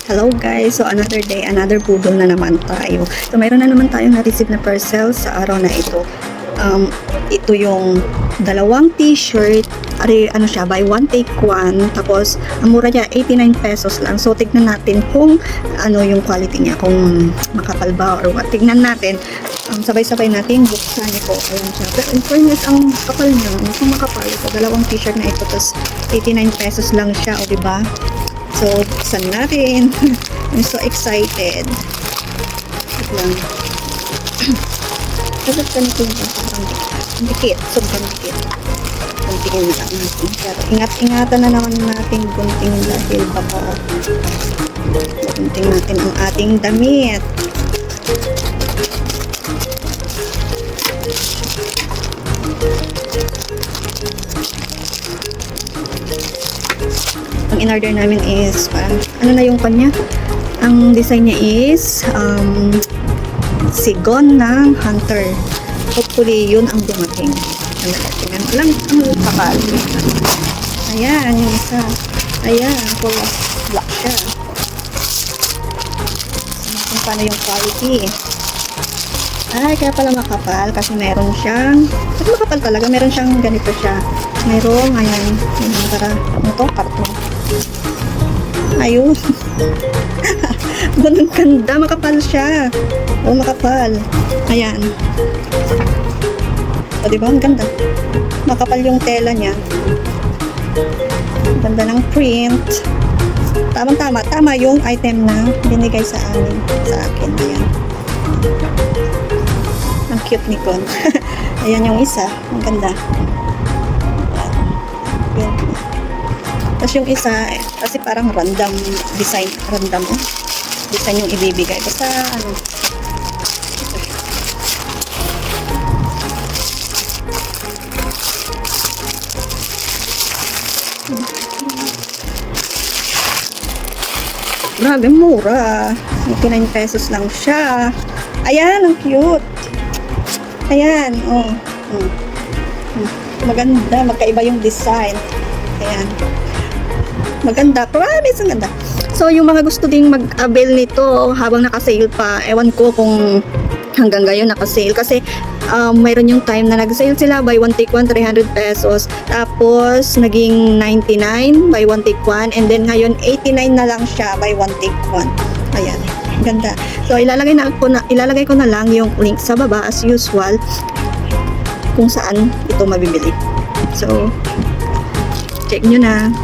Hello guys! So another day, another budol na naman tayo. So mayroon na naman tayong na-receive na parcel sa araw na ito. Ito yung dalawang t-shirt. Ano siya, buy one take one. Tapos ang mura niya 89 pesos lang. So tignan natin kung ano yung quality niya, kung makapal ba or what. Tignan natin. Sabay-sabay natin buksan ito. Ayan siya. Pero in fairness, ang kapal niya, kung makapal ito, dalawang t-shirt na ito. Tapos 89 pesos lang siya, o diba? So, buksan natin. I'm so excited. Wait lang. Kasi ganito yung sobrang dikit. Sobrang dikit. Kuntingin lang natin. Pero ingat-ingatan na naman natin kunting dahil baka kunting natin ang ating damit. Ang in-order namin is ano na yung kanya, ang design niya is sigon ng hunter. Hopefully yun ang dumating. Tingnan ko lang ang kapal. Ayan yung isa. Ayan, black siya. Kung paano yung quality. Ay, kaya pala makapal kasi meron siyang makapal talaga, meron siyang ganito siya. Meron, ayan, para ito, karton. Ayun. Ganun ganda, makapal siya. Oh, makapal. Ayan. O, diba? Ang ganda. Makapal yung tela niya. Ganda ng print. Tamang-tama. Tama yung item na binigay sa akin. Ayan. Ang cute ni Con. Ayan yung isa. Ang ganda. Ayan. Tapos yung isa, kasi parang random design. Random design yung ibibigay. Basta ano. Grabe, mura. 89 pesos lang siya. Ayan, ang cute. Ayan, oh. Maganda, magkaiba yung design. Ayan. Maganda, promise, ang ganda. So, yung mga gusto ding mag-avail nito habang naka-sale pa, ewan ko kung hanggang ngayon naka-sale. Kasi, mayroon yung time na nag-sale sila, buy one take one, 300 pesos. Tapos, naging 99, buy one take one. And then, ngayon, 89 na lang siya, buy one take one. Ayan, ganda. So, ilalagay ko na lang yung link sa baba as usual kung saan ito mabibili. So, check nyo na.